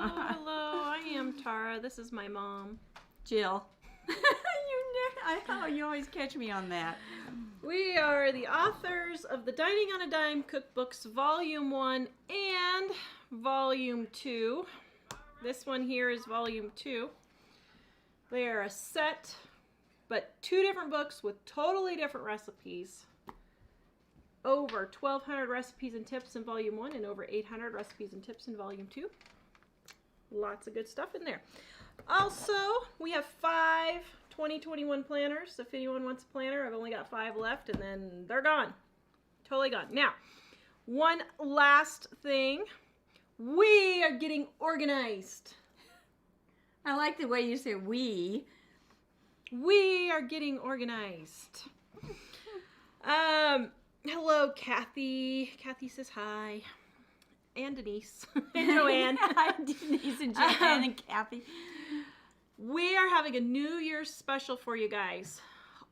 Hello, I am Tara. This is my mom. Jill. You always catch me on that. We are the authors of the Dining on a Dime cookbooks, Volume 1 and Volume 2. This one here is Volume 2. They are a set, but 2 different books with totally different recipes. Over 1,200 recipes and tips in Volume 1 and over 800 recipes and tips in Volume 2. Lots of good stuff in there. Also, we have 5 2021 planners. If anyone wants a planner, I've only got 5 left and then they're gone. Totally gone. Now, one last thing. We are getting organized. I like the way you say we. We are getting organized. Hello, Kathy. Kathy says hi. And Denise. And Joanne. Hi, Denise and Joanne and Kathy. We are having a New Year's special for you guys.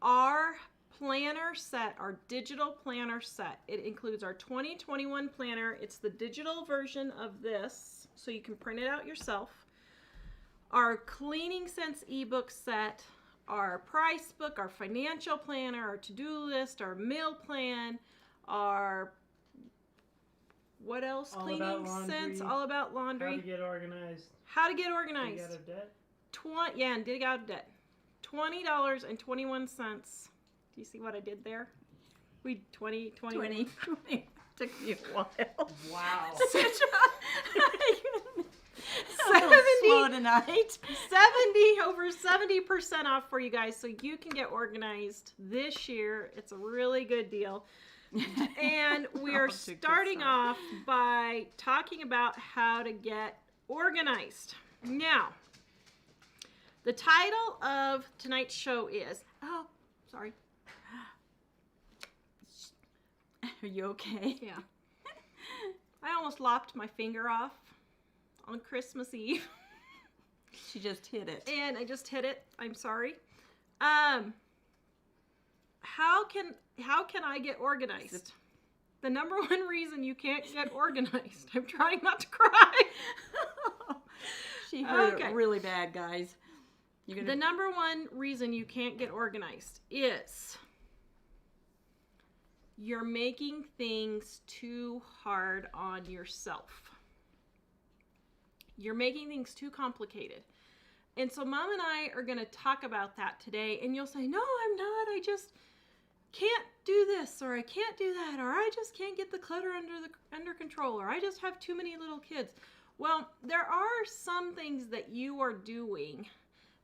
Our planner set, our digital planner set, it includes our 2021 planner. It's the digital version of this, so you can print it out yourself. Our Cleaning Sense ebook set, our price book, our financial planner, our to-do list, our meal plan, our what else? All Cleaning about laundry, Sense, all about laundry. How to get organized. How to get organized. Dig out of debt. And dig out of debt. $20.21. Do you see what I did there? 20. Took me a while. Wow. Slow tonight. 70% off for you guys, so you can get organized this year. It's a really good deal. And we are starting off by talking about how to get organized. Now, the title of tonight's show is, sorry. Are you okay? Yeah. I almost lopped my finger off on Christmas Eve. She just hit it. And I just hit it. I'm sorry. How can I get organized? The number one reason you can't get organized. I'm trying not to cry. She hurt it really bad, guys. The number one reason you can't get organized is you're making things too hard on yourself. You're making things too complicated. And so Mom and I are going to talk about that today. And you'll say, no, I'm not. I just can't do this, or I can't do that, or I just can't get the clutter under control, or I just have too many little kids. Well, there are some things that you are doing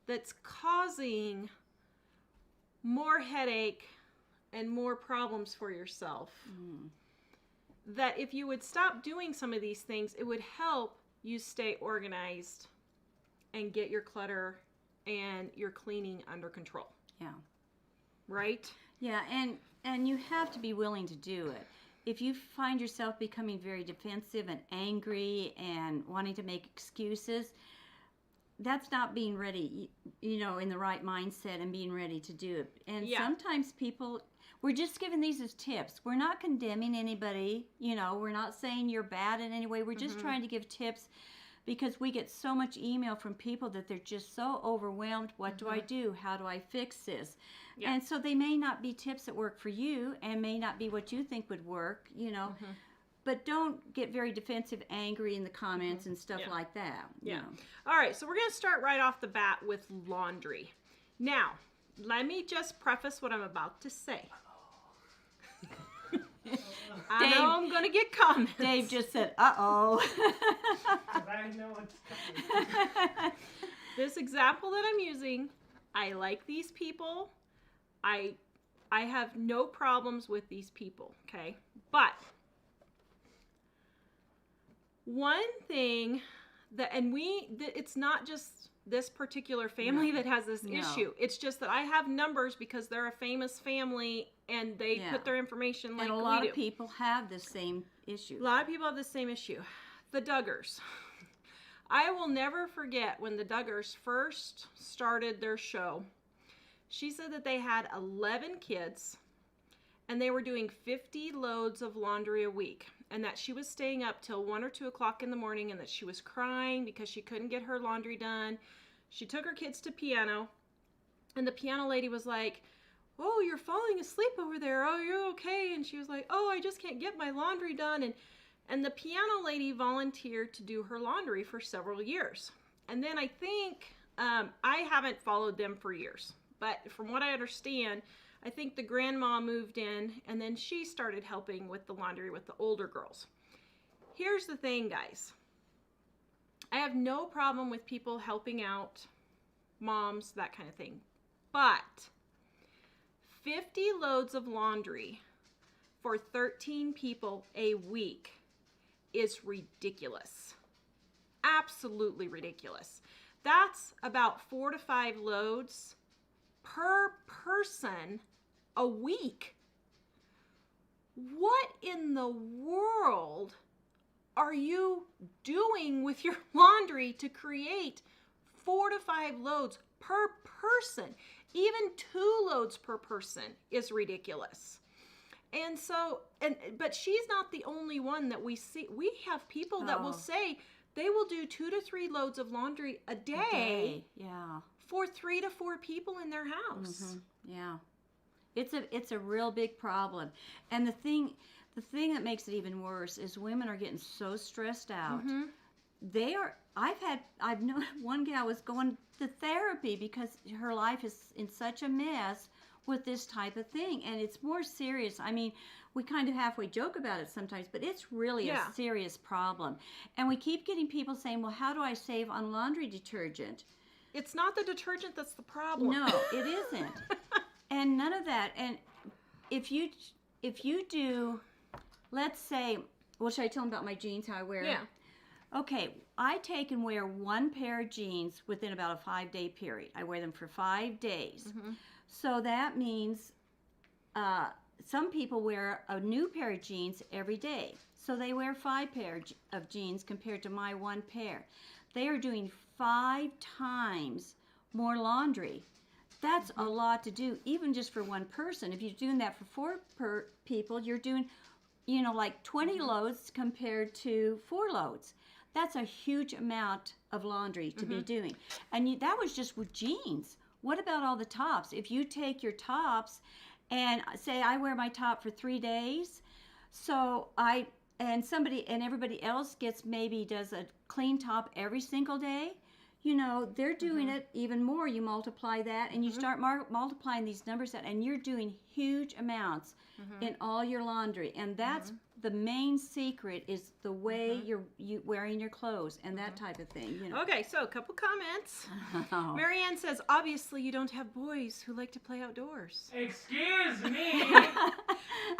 that's causing more headache and more problems for yourself. That if you would stop doing some of these things, it would help you stay organized and get your clutter and your cleaning under control. Yeah. Right? Yeah, and you have to be willing to do it. If you find yourself becoming very defensive and angry and wanting to make excuses, that's not being ready, in the right mindset and being ready to do it. And sometimes we're just giving these as tips. We're not condemning anybody, we're not saying you're bad in any way. We're just trying to give tips because we get so much email from people that they're just so overwhelmed. What do I do? How do I fix this? Yeah. And so they may not be tips that work for you and may not be what you think would work, But don't get very defensive, angry in the comments and stuff like that. Yeah. All right, so we're going to start right off the bat with laundry. Now, let me just preface what I'm about to say. I know I'm going to get comments. Dave just said, uh-oh. I know it's coming. This example that I'm using, I like these people. I have no problems with these people, okay? But one thing it's not just this particular family that has this issue. It's just that I have numbers because they're a famous family and they put their information like we do. And a lot of people have the same issue. A lot of people have the same issue. The Duggars. I will never forget when the Duggars first started their show. She said that they had 11 kids and they were doing 50 loads of laundry a week. and that she was staying up till 1 or 2 o'clock in the morning, and that she was crying because she couldn't get her laundry done. She took her kids to piano, and the piano lady was like, "Oh, you're falling asleep over there. Oh, you're okay." And she was like, "Oh, I just can't get my laundry done." And the piano lady volunteered to do her laundry for several years. And then I think, I haven't followed them for years, but from what I understand, I think the grandma moved in, and then she started helping with the laundry with the older girls. Here's the thing, guys. I have no problem with people helping out, moms, that kind of thing. But 50 loads of laundry for 13 people a week is ridiculous. Absolutely ridiculous. That's about 4 to 5 loads per person a week. What in the world are you doing with your laundry to create 4 to 5 loads per person? Even 2 loads per person is ridiculous. And so, but she's not the only one that we see. We have people that will say they will do 2 to 3 loads of laundry a day. Yeah. For 3 to 4 people in their house. Yeah. It's a real big problem. And the thing that makes it even worse is women are getting so stressed out. I've known one gal was going to therapy because her life is in such a mess with this type of thing, and it's more serious. I mean, we kind of halfway joke about it sometimes, but it's really a serious problem. And we keep getting people saying, "Well, how do I save on laundry detergent?" It's not the detergent that's the problem. No, it isn't. And none of that. And if you do, let's say, well, should I tell them about my jeans, how I wear them? Yeah. Okay, I take and wear one pair of jeans within about a 5-day period. I wear them for 5 days. So that means some people wear a new pair of jeans every day. So they wear 5 pairs of jeans compared to my 1 pair. They are doing 5 times more laundry. That's a lot to do, even just for one person. If you're doing that for 4 people, you're doing, like 20 loads compared to 4 loads. That's a huge amount of laundry to be doing. And that was just with jeans. What about all the tops? If you take your tops and say I wear my top for 3 days, so everybody else does a clean top every single day, they're doing it even more. You multiply that and you start multiplying these numbers out, and you're doing huge amounts in all your laundry. And that's the main secret, is the way you're wearing your clothes and that type of thing. Okay, so a couple comments. Marianne says, obviously you don't have boys who like to play outdoors. Excuse me.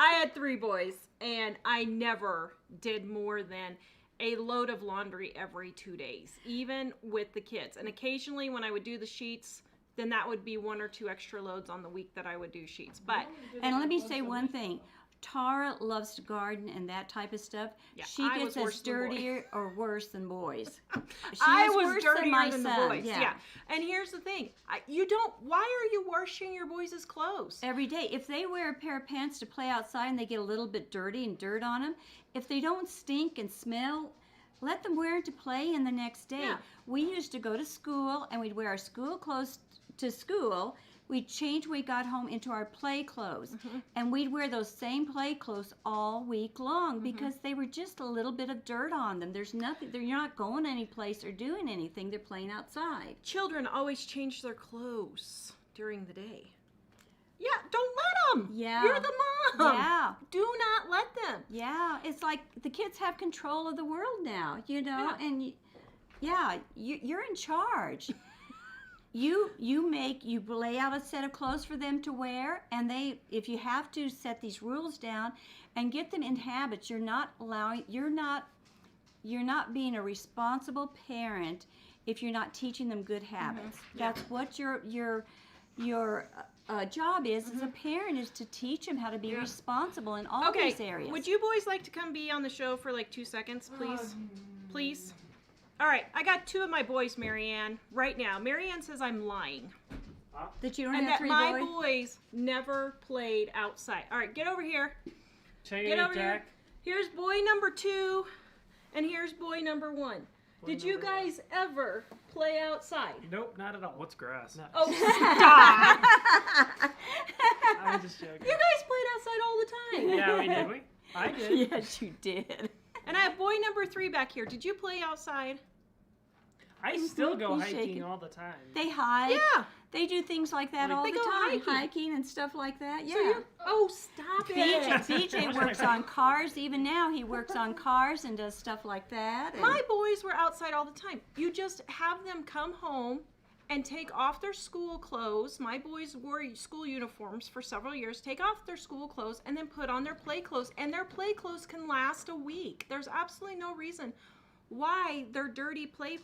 I had 3 boys, and I never did more than a load of laundry every 2 days, even with the kids. And occasionally when I would do the sheets, then that would be 1 or 2 extra loads on the week that I would do sheets. But and let me say one thing. Tara loves to garden and that type of stuff. Yeah, she gets as dirtier or worse than boys. I was dirtier than son. the boys. Yeah. And here's the thing. Why are you washing your boys' clothes? Every day. If they wear a pair of pants to play outside and they get a little bit dirty and dirt on them, if they don't stink and smell, let them wear it to play in the next day. Yeah. We used to go to school and we'd wear our school clothes to school. We'd change when we got home into our play clothes. And we'd wear those same play clothes all week long because they were just a little bit of dirt on them. There's nothing, you're not going any place or doing anything. They're playing outside. Children always change their clothes during the day. Yeah, don't let them. Yeah. You're the mom. Yeah. Do not let them. Yeah, it's like the kids have control of the world now, Yeah. and you're in charge. You lay out a set of clothes for them to wear, and if you have to set these rules down and get them in habits, you're not being a responsible parent if you're not teaching them good habits. That's what your job is as a parent, is to teach them how to be responsible in all these areas. Would you boys like to come be on the show for like 2 seconds, please? Please? All right, I got 2 of my boys, Marianne, right now. Marianne says I'm lying. That you don't And have that 3 my boys? boys never played outside. All right, get over here. Take Get it, over here. Jack. Here's boy number 2, and here's boy number 1. Did you guys ever play outside? Nope, not at all. What's grass? No. Oh, stop! I'm just joking. You guys played outside all the time. Yeah, we did. I did. Yes, you did. And I have boy number 3 back here. Did you play outside? I still go He's hiking shaking. all the time. They hike. Yeah. They do things like that Like, all they the go time. hiking. And stuff like that. So Yeah. you're, oh, stop it. BJ works on cars. Even now, he works on cars and does stuff like that. And My boys were outside all the time. You just have them come home and take off their school clothes. My boys wore school uniforms for several years. Take off their school clothes and then put on their play clothes. And their play clothes can last a week. There's absolutely no reason why their dirty play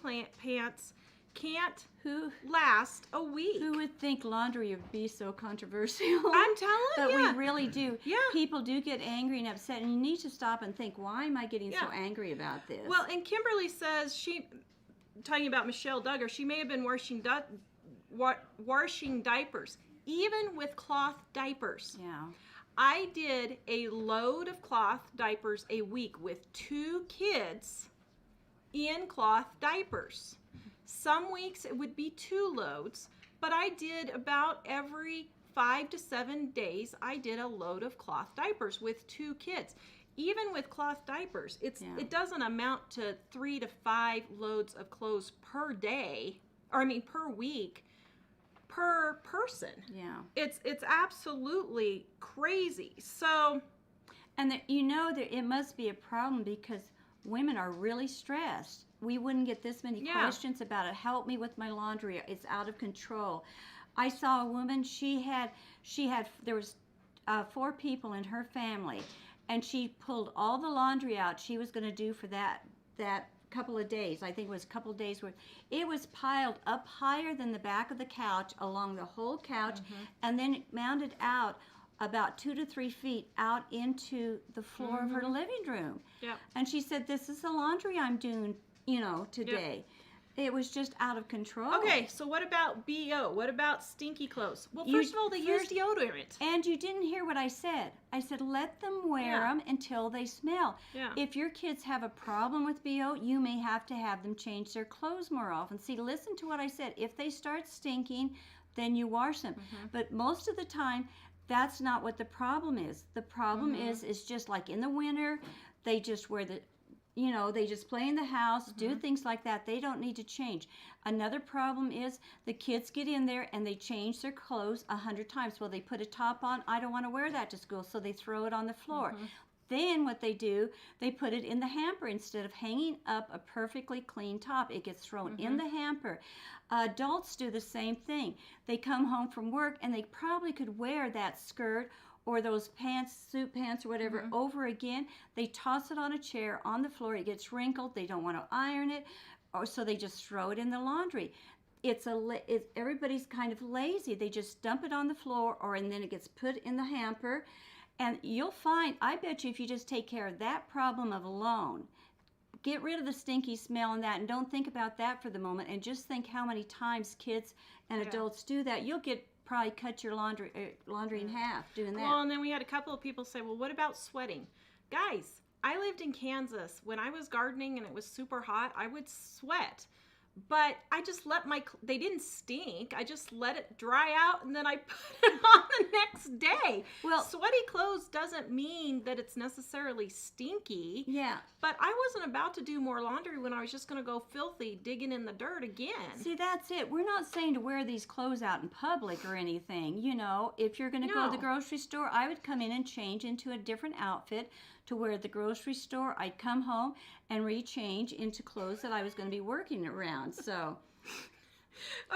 pants can't who last a week. who would think laundry would be so controversial? I'm telling But you. we really do. Yeah. People do get angry and upset, and you need to stop and think, why am I getting so Yeah. angry about this? Well, and Kimberly says talking about Michelle Duggar, she may have been washing diapers, even with cloth diapers. yeah. I did a load of cloth diapers a week with 2 kids in cloth diapers. Some weeks it would be 2 loads, but I did about every 5 to 7 days, I did a load of cloth diapers with 2 kids. Even with cloth diapers, it doesn't amount to 3 to 5 loads of clothes per day, per week, per person. Yeah. It's absolutely crazy. So, And it must be a problem because women are really stressed. We wouldn't get this many Yeah. questions about it. Help me with my laundry. It's out of control. I saw a woman. There was 4 people in her family, and she pulled all the laundry out she was going to do for that couple of days. I think it was a couple of days worth. It was piled up higher than the back of the couch, along the whole couch, and then it mounted out about 2 to 3 feet out into the floor of her living room. yeah. And she said, "This is the laundry I'm doing, today." It was just out of control. Okay, so what about BO? What about stinky clothes? Well, You- first of all, they use deodorant. And you didn't hear what I said. I said, let them wear Yeah. them until they smell. Yeah. If your kids have a problem with BO, you may have to have them change their clothes more often. See, listen to what I said. If they start stinking, then you wash them. But most of the time, that's not what the problem is. The problem is just like in the winter, they just wear they just play in the house, do things like that. They don't need to change. Another problem is the kids get in there and they change their clothes 100 times. Well, they put a top on. I don't want to wear that to school, so they throw it on the floor. Then what they do, they put it in the hamper instead of hanging up a perfectly clean top. It gets thrown in the hamper. Adults do the same thing. They come home from work and they probably could wear that skirt or those pants, suit pants or whatever, over again. They toss it on a chair on the floor. It gets wrinkled. They don't want to iron it, or so they just throw it in the laundry. Everybody's kind of lazy. They just dump it on the floor, and then it gets put in the hamper. And you'll find, I bet you, if you just take care of that problem alone, get rid of the stinky smell and that, and don't think about that for the moment, and just think how many times kids and adults do that. You'll probably cut your laundry in half doing that. Well, and then we had a couple of people say, well, what about sweating? Guys, I lived in Kansas. When I was gardening and it was super hot, I would sweat. But I just they didn't stink. I just let it dry out and then I put it on the next day. Well, sweaty clothes doesn't mean that it's necessarily stinky. yeah. But I wasn't about to do more laundry when I was just going to go filthy digging in the dirt again. See, that's it. We're not saying to wear these clothes out in public or anything. If you're going to go to the No. grocery store, I would come in and change into a different outfit to wear at the grocery store. I'd come home and rechange into clothes that I was going to be working around. So,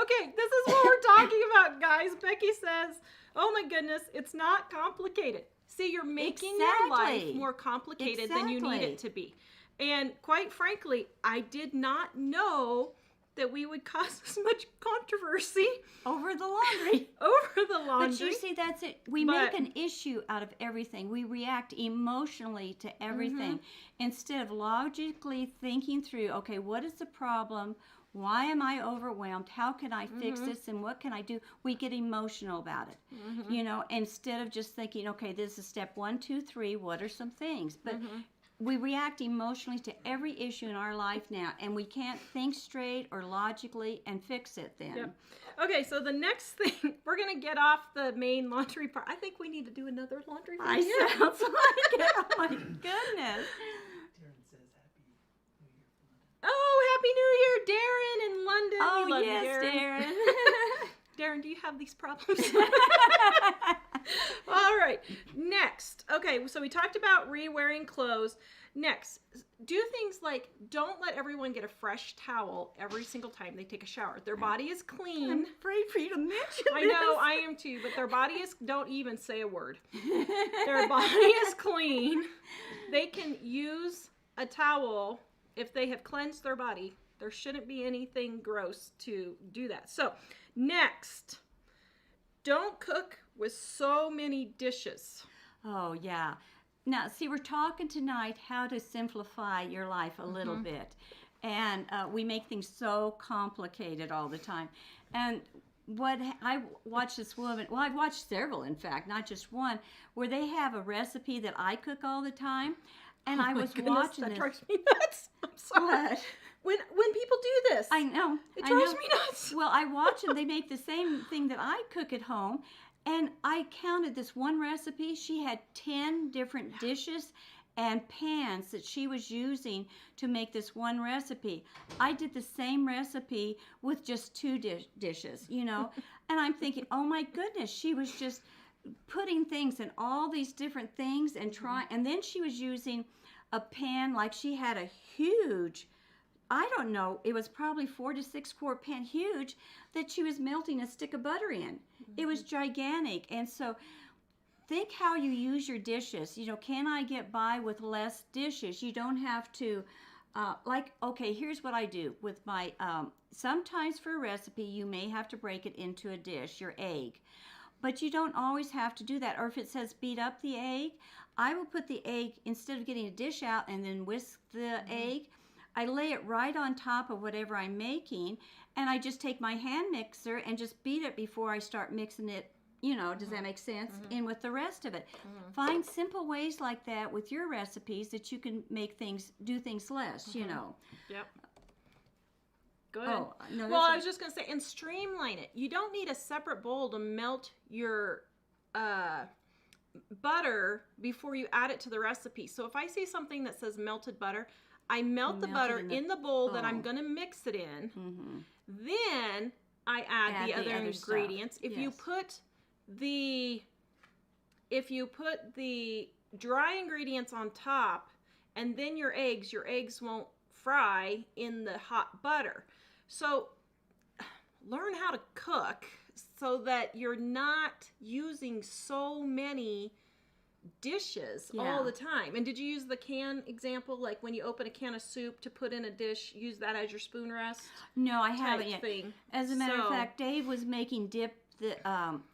Okay, this is what we're talking about, guys. Becky says, oh my goodness, it's not complicated. See, you're making your life Exactly. more complicated than you need Exactly. it to be. And quite frankly, I did not know that we would cause this much controversy over the laundry. over the laundry. But you see, that's it. We But- make an issue out of everything. We react emotionally to everything instead of logically thinking through, okay, what is the problem? Why am I overwhelmed? How can I fix this? And what can I do? We get emotional about it, instead of just thinking, okay, this is step 1, 2, 3. What are some things? But we react emotionally to every issue in our life now, and we can't think straight or logically and fix it then. Yep. Okay, so the next thing, we're going to get off the main laundry part. I think we need to do another laundry video. Sounds like it. Oh my goodness. Darren says Happy New Year from London. Oh, Happy New Year, Darren in London. Oh, we love yes, Darren. Darren, do you have these problems? All right, next. Okay, so we talked about re-wearing clothes. Next, do things like don't let everyone get a fresh towel every single time they take a shower. Their body is clean. I'm afraid for you to mention I know, I am too, but their body is, don't even say a word. Their body is clean. They can use a towel if they have cleansed their body. There shouldn't be anything gross to do that. So, next, don't cook with so many dishes. Oh, yeah. Now, see, we're talking tonight how to simplify your life a little bit. And we make things so complicated all the time. And I watched this woman, well, I've watched several, in fact, not just one, where they have a recipe that I cook all the time. And I was watching that this. drives me nuts. I'm sorry. What? When people do this, I know. it I drives know. me nuts. Well, I watch them. They make the same thing that I cook at home. And I counted this one recipe. She had 10 different dishes and pans that she was using to make this one recipe. I did the same recipe with just 2 dishes, you know. And I'm thinking, oh my goodness, she was just putting things in all these different things and trying. And then she was using a pan, like she had a huge, I don't know, it was probably 4 to 6 quart pan, huge, that she was melting a stick of butter in. It was gigantic. And so think how you use your dishes. You know, can I get by with less dishes? You don't have to, okay, here's what I do with my, sometimes for a recipe, you may have to break it into a dish, your egg. But you don't always have to do that. Or if it says beat up the egg, I will put the egg, instead of getting a dish out and then whisk the egg, I lay it right on top of whatever I'm making, and I just take my hand mixer and just beat it before I start mixing it, you know, does that make sense? In with the rest of it. Find simple ways like that with your recipes that you can make things, do things less, you know. Yep. Good. Oh, no, Well, I was just going to say, and streamline it. You don't need a separate bowl to melt your butter before you add it to the recipe. So if I see something that says melted butter, I melt the butter in the bowl that I'm going to mix it in. Then I add the other ingredients. If you put the dry ingredients on top and then your eggs won't fry in the hot butter. So learn how to cook so that you're not using so many dishes all the time. And did you use the can example, like when you open a can of soup to put in a dish, use that as your spoon rest? No, I haven't yet. Thing. As a matter of fact, Dave was making dip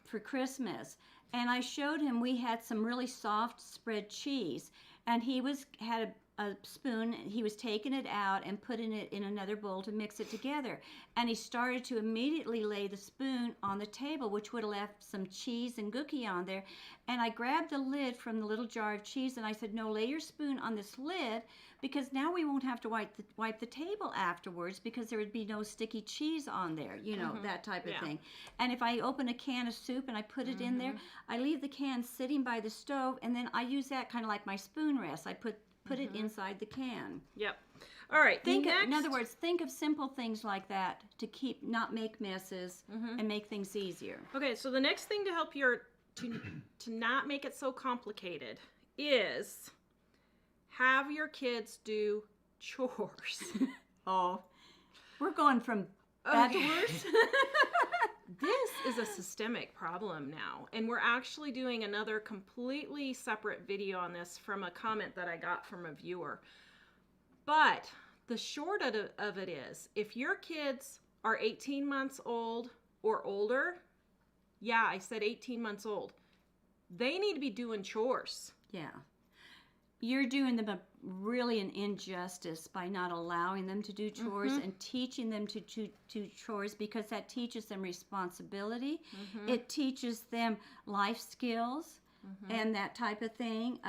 for Christmas, and I showed him we had some really soft spread cheese, and he had a spoon, and he was taking it out and putting it in another bowl to mix it together. And he started to immediately lay the spoon on the table, which would have left some cheese and gookie on there. And I grabbed the lid from the little jar of cheese, and I said, no, lay your spoon on this lid, because now we won't have to wipe the table afterwards, because there would be no sticky cheese on there, you know, that type of thing. And if I open a can of soup and I put it in there, I leave the can sitting by the stove, and then I use that kind of like my spoon rest. I put it inside the can. Yep. All right. In other words, think of simple things like that to not make messes and make things easier. Okay, so the next thing to help to not make it so complicated is have your kids do chores. Oh, we're going from bad to worse. This is a systemic problem now, and we're actually doing another completely separate video on this from a comment that I got from a viewer. But the short of it is, if your kids are 18 months old or older, yeah, I said 18 months old, they need to be doing chores. Yeah. You're doing them really an injustice by not allowing them to do chores and teaching them to do chores, because that teaches them responsibility. It teaches them life skills. and that type of thing.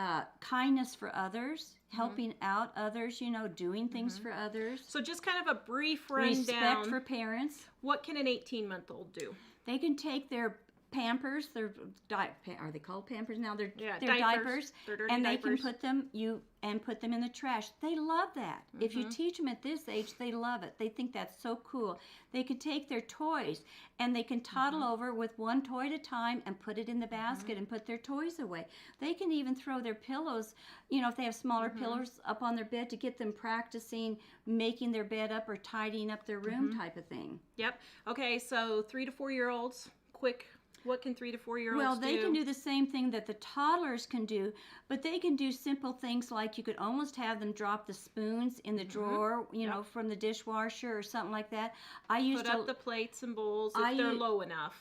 Kindness for others, helping out others, doing things for others. So just kind of a brief rundown. Respect for parents. What can an 18-month-old do? They can take their Pampers, are they called Pampers now? They're diapers. They're dirty and diapers. they can put them in the trash. They love that. If you teach them at this age, they love it. They think that's so cool. They can take their toys and they can toddle over with one toy at a time and put it in the basket and put their toys away. They can even throw their pillows, if they have smaller pillows, up on their bed to get them practicing making their bed up or tidying up their room type of thing. Yep. Okay, so 3 to 4-year-olds, quick. What can 3 to 4-year-olds do? Well, they can do the same thing that the toddlers can do, but they can do simple things like you could almost have them drop the spoons in the drawer, from the dishwasher or something like that. I used Put up the plates and bowls if they're low enough.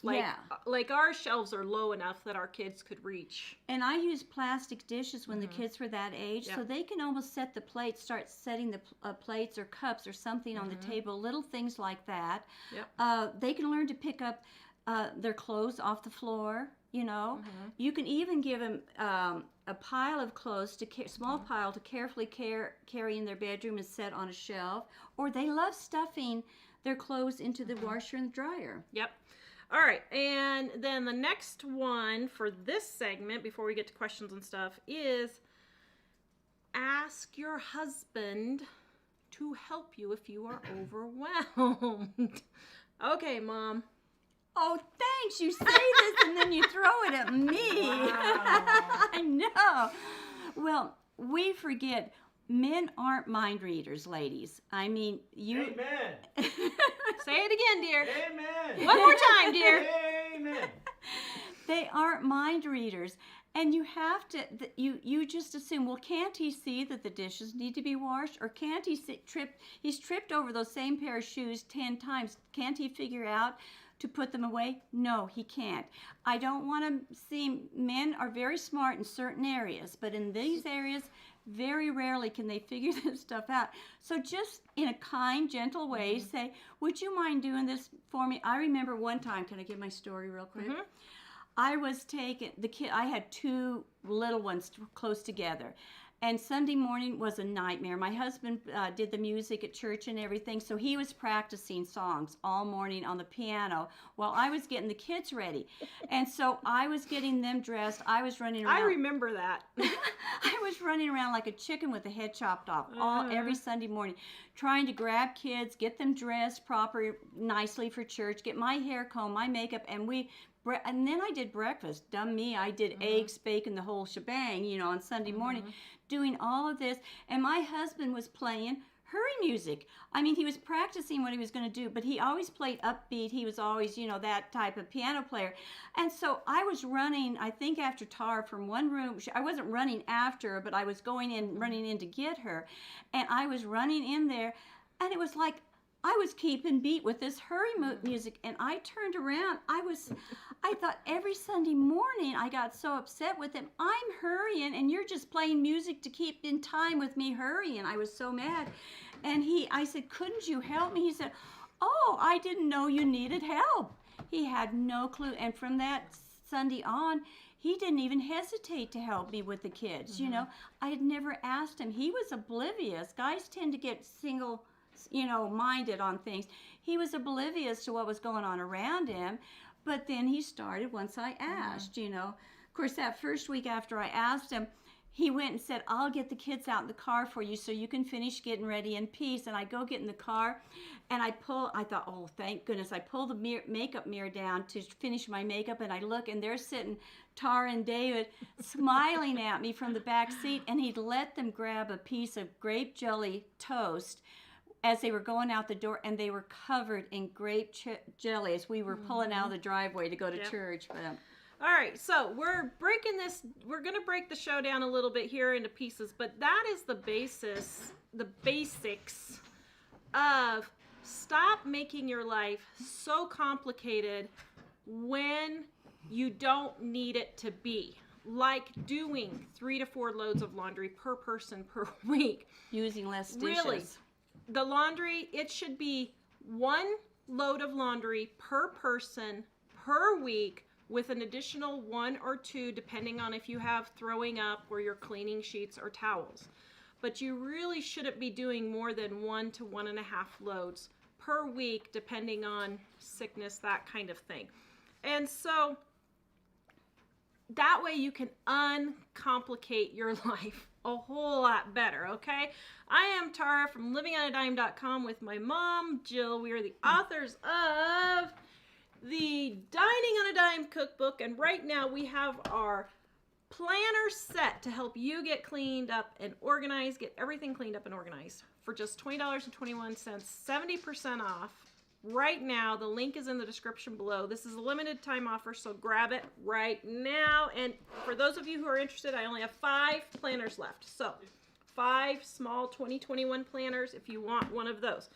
Like our shelves are low enough that our kids could reach. And I use plastic dishes when the kids were that age, so they can almost set the plates, start setting the plates or cups or something on the table, little things like that. Yep. They can learn to pick up their clothes off the floor, You can even give them a pile of clothes, small pile to carefully carry in their bedroom and set on a shelf. Or they love stuffing their clothes into the washer and dryer. Yep. All right, and then the next one for this segment, before we get to questions and stuff, is ask your husband to help you if you are overwhelmed. Okay, Mom. Oh, thanks. You say this and then you throw it at me. Wow. I know. Well, we forget men aren't mind readers, ladies. I mean, you. Amen. Say it again, dear. Amen. One more time, dear. Amen. They aren't mind readers. And you have to, you just assume, well, can't he see that the dishes need to be washed? Or can't he he's tripped over those same pair of shoes 10 times. Can't he figure out to put them away? No, he can't. I don't want to see, men are very smart in certain areas, but in these areas, very rarely can they figure this stuff out. So just in a kind, gentle way, say, would you mind doing this for me? I remember one time, can I give my story real quick? I was taking, I had 2 little ones close together. And Sunday morning was a nightmare. My husband did the music at church and everything, so he was practicing songs all morning on the piano while I was getting the kids ready. And so I was getting them dressed. I was running around. I remember that. I was running around like a chicken with the head chopped off every Sunday morning, trying to grab kids, get them dressed proper, nicely for church, get my hair combed, my makeup, and then I did breakfast. Dumb me, I did eggs, bacon, the whole shebang, on Sunday morning, doing all of this. And my husband was playing hurry music. I mean, he was practicing what he was going to do, but he always played upbeat. He was always, that type of piano player. And so I was running, I think after Tara, from one room. I wasn't running after her, but I was running in to get her. And I was running in there, and it was like, I was keeping beat with this hurry music, and I turned around. I thought every Sunday morning I got so upset with him. I'm hurrying, and you're just playing music to keep in time with me hurrying. I was so mad. And I said, couldn't you help me? He said, oh, I didn't know you needed help. He had no clue. And from that Sunday on, he didn't even hesitate to help me with the kids. I had never asked him. He was oblivious. Guys tend to get minded on things. He was oblivious to what was going on around him, but then he started once I asked, Of course, that first week after I asked him, he went and said, I'll get the kids out in the car for you so you can finish getting ready in peace. And I go get in the car, and I thought, oh, thank goodness. I pull the makeup mirror down to finish my makeup, and I look, and they're sitting, Tara and David, smiling at me from the back seat, and he'd let them grab a piece of grape jelly toast as they were going out the door, and they were covered in grape jelly as we were pulling out of the driveway to go to church. But, all right, so we're going to break the show down a little bit here into pieces, but that is the basics of stop making your life so complicated when you don't need it to be. Like doing 3 to 4 loads of laundry per person per week. Using less dishes. Really. The laundry, it should be 1 load of laundry per person per week with an additional 1 or 2 depending on if you have throwing up or you're cleaning sheets or towels. But you really shouldn't be doing more than 1 to 1.5 loads per week depending on sickness, that kind of thing. And so that way you can uncomplicate your life a whole lot better, okay? I am Tara from livingonadime.com with my mom, Jill. We are the authors of the Dining on a Dime cookbook, and right now we have our planner set to help you get cleaned up and organized, get everything cleaned up and organized for just $20.21, 70% off. Right now, the link is in the description below. This is a limited time offer, so grab it right now. And for those of you who are interested, I only have 5 planners left. So 5 small 2021 planners if you want one of those.